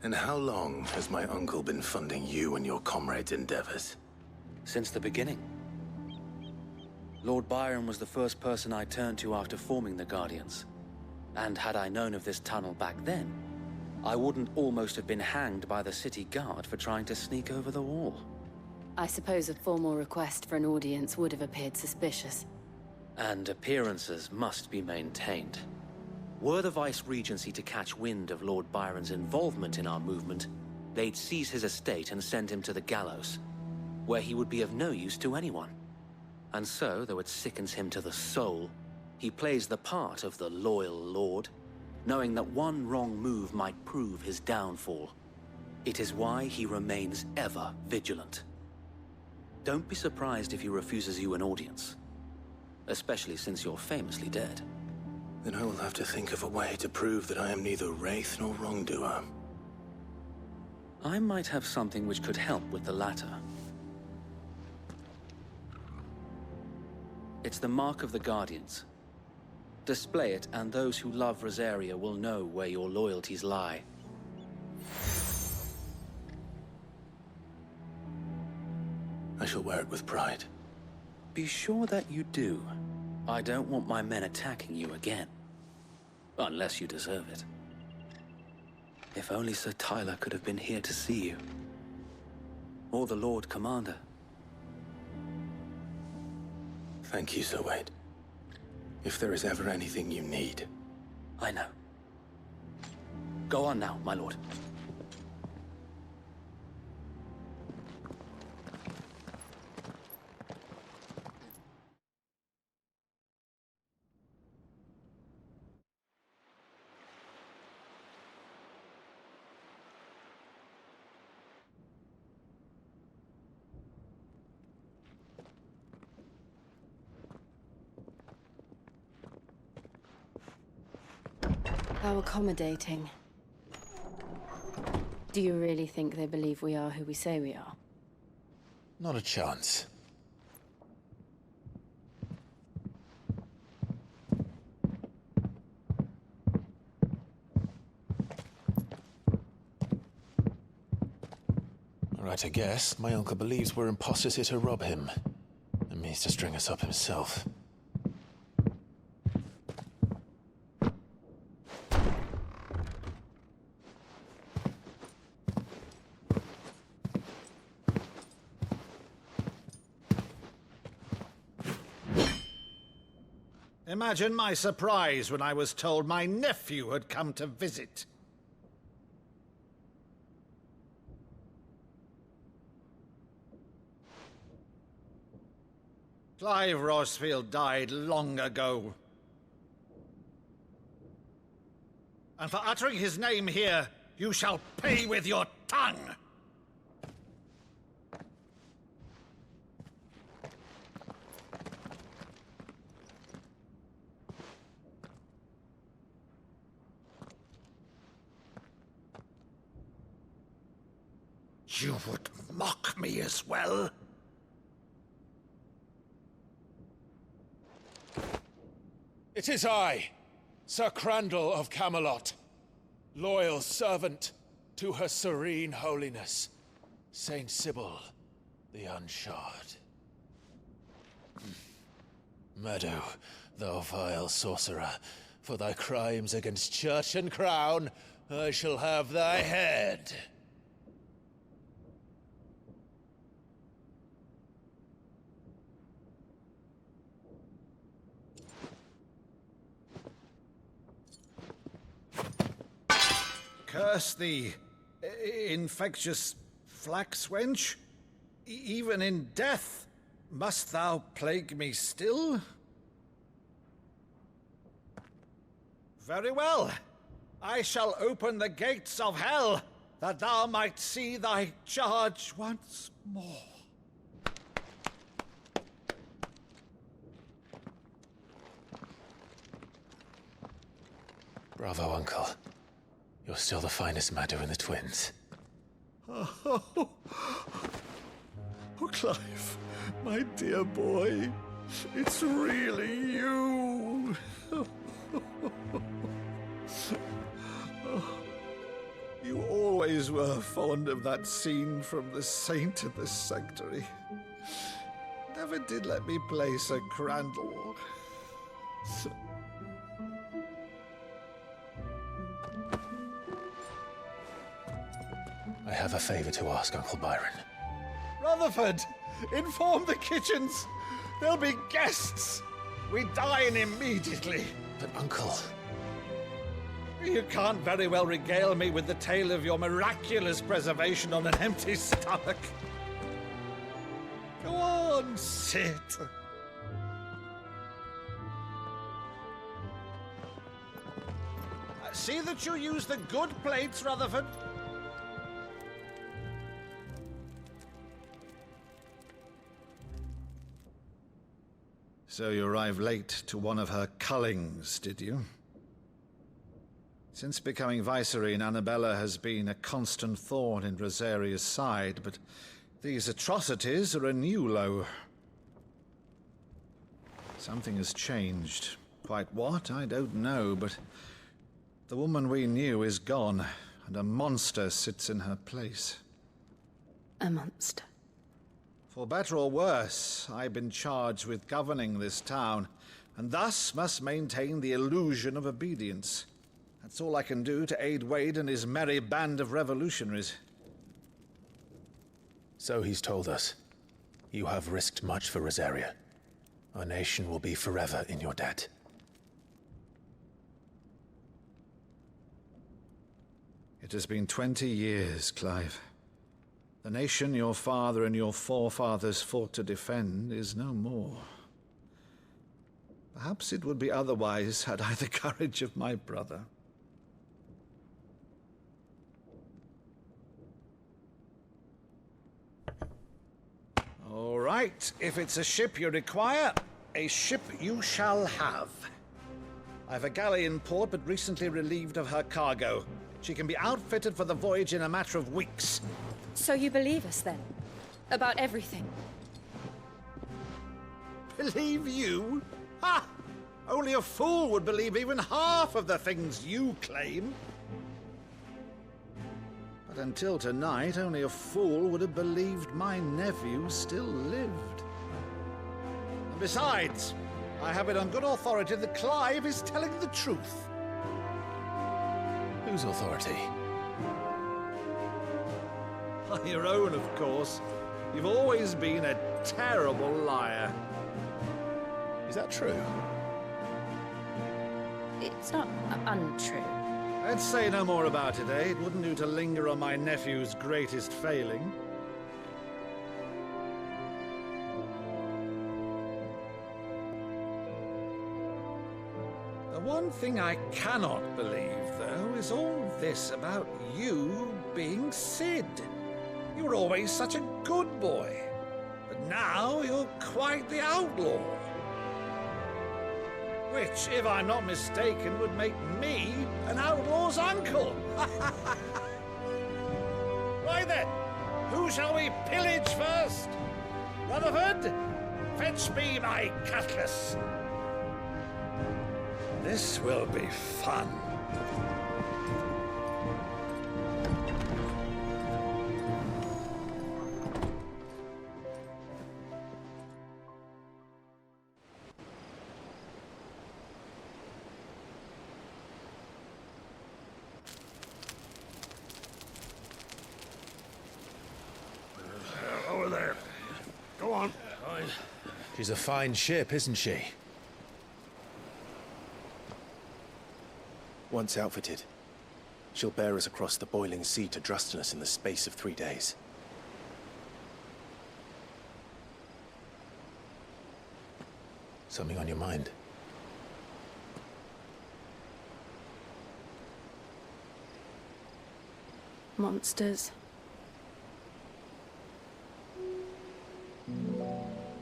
And how long has my uncle been funding you and your comrades' endeavors? Since the beginning. Lord Byron was the first person I turned to after forming the Guardians. And had I known of this tunnel back then, I wouldn't almost have been hanged by the city guard for trying to sneak over the wall. I suppose a formal request for an audience would have appeared suspicious. And appearances must be maintained. Were the Vice-Regency to catch wind of Lord Byron's involvement in our movement, they'd seize his estate and send him to the gallows, where he would be of no use to anyone. And so, though it sickens him to the soul, he plays the part of the loyal lord, knowing that one wrong move might prove his downfall. It is why he remains ever vigilant. Don't be surprised if he refuses you an audience, especially since you're famously dead. Then I will have to think of a way to prove that I am neither wraith nor wrongdoer. I might have something which could help with the latter. It's the mark of the Guardians. Display it, and those who love Rosaria will know where your loyalties lie. I shall wear it with pride. Be sure that you do. I don't want my men attacking you again. Unless you deserve it. If only Sir Tyler could have been here to see you. Or the Lord Commander. Thank you, Sir Wade. If there is ever anything you need. I know. Go on now, my lord. How accommodating. Do you really think they believe we are who we say we are? Not a chance. Right, I guess. My uncle believes we're imposters here to rob him. And means to string us up himself. Imagine my surprise when I was told my nephew had come to visit. Clive Rosfield died long ago. And for uttering his name here, you shall pay with your tongue! You would mock me as well? It is I, Sir Crandall of Camelot, loyal servant to Her Serene Holiness, Saint Sybil the Unshod. Meadow, thou vile sorcerer, for thy crimes against church and crown, I shall have thy head. Curse thee, infectious flax wench. Even in death, must thou plague me still? Very well. I shall open the gates of hell, that thou might see thy charge once more. Bravo, Uncle. You're still the finest Maddo in the twins. Oh, Clive, my dear boy, it's really you. You always always were fond of that scene from The Saint in the Sanctuary. Never did let me play Sir Crandall. I have a favor to ask, Uncle Byron. Rutherford, inform the kitchens. There'll be guests. We dine immediately. But, Uncle... You can't very well regale me with the tale of your miraculous preservation on an empty stomach. Go on, sit. See that you use the good plates, Rutherford. So you arrived late to one of her cullings, did you? Since becoming Vicereine, Annabella has been a constant thorn in Rosaria's side, but these atrocities are a new low. Something has changed. Quite what, I don't know, but the woman we knew is gone, and a monster sits in her place. A monster. For better or worse, I've been charged with governing this town, and thus must maintain the illusion of obedience. That's all I can do to aid Wade and his merry band of revolutionaries. So he's told us. You have risked much for Rosaria. Our nation will be forever in your debt. It has been 20 years, Clive. The nation your father and your forefathers fought to defend is no more. Perhaps it would be otherwise had I the courage of my brother. All right, if it's a ship you require, a ship you shall have. I've a galley in port, but recently relieved of her cargo. She can be outfitted for the voyage in a matter of weeks. So you believe us, then? About everything? Believe you? Ha! Only a fool would believe even half of the things you claim. But until tonight, only a fool would have believed my nephew still lived. And besides, I have it on good authority that Clive is telling the truth. Whose authority? Your own, of course. You've always been a terrible liar. Is that true? It's not untrue. Let's say no more about it, eh? It wouldn't do to linger on my nephew's greatest failing. The one thing I cannot believe, though, is all this about you being Sid. You were always such a good boy, but now you're quite the outlaw. Which, if I'm not mistaken, would make me an outlaw's uncle. Right then, who shall we pillage first? Rutherford, fetch me my cutlass. This will be fun. Over there. Go on. She's a fine ship, isn't she? Once outfitted, she'll bear us across the boiling sea to Drustinus in the space of 3 days. Something on your mind? Monsters.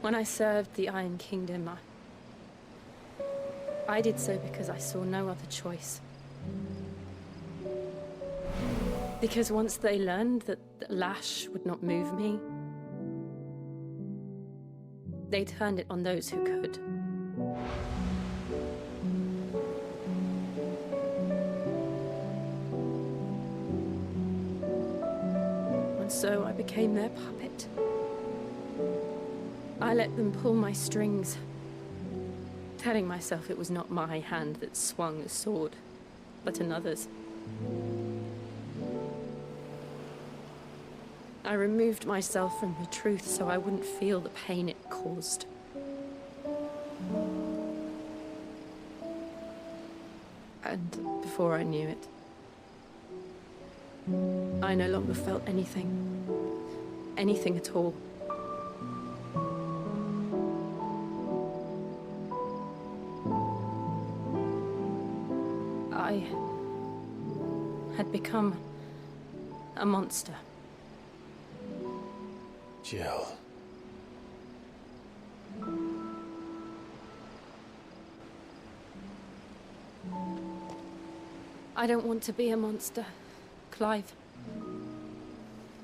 When I served the Iron Kingdom, I did so because I saw no other choice. Because once they learned that the lash would not move me, they turned it on those who could. And so I became their puppet. I let them pull my strings, telling myself it was not my hand that swung a sword, but another's. I removed myself from the truth so I wouldn't feel the pain it caused. And before I knew it, I no longer felt anything. Anything at all. I had become a monster. Jill. I don't want to be a monster, Clive.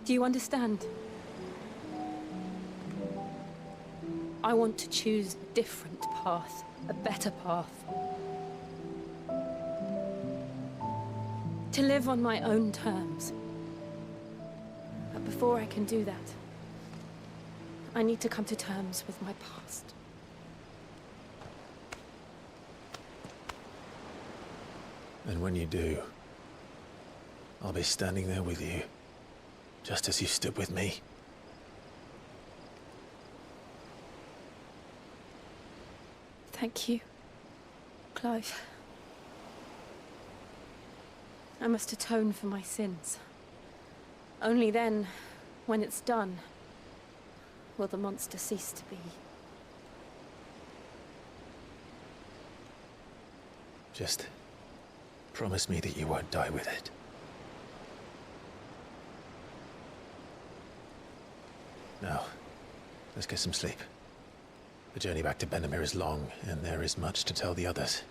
Do you understand? I want to choose a different path, a better path. To live on my own terms. But before I can do that, I need to come to terms with my past. And when you do, I'll be standing there with you, just as you stood with me. Thank you, Clive. I must atone for my sins. Only then, when it's done, will the monster cease to be. Just promise me that you won't die with it. Now, let's get some sleep. The journey back to Benamir is long, and there is much to tell the others.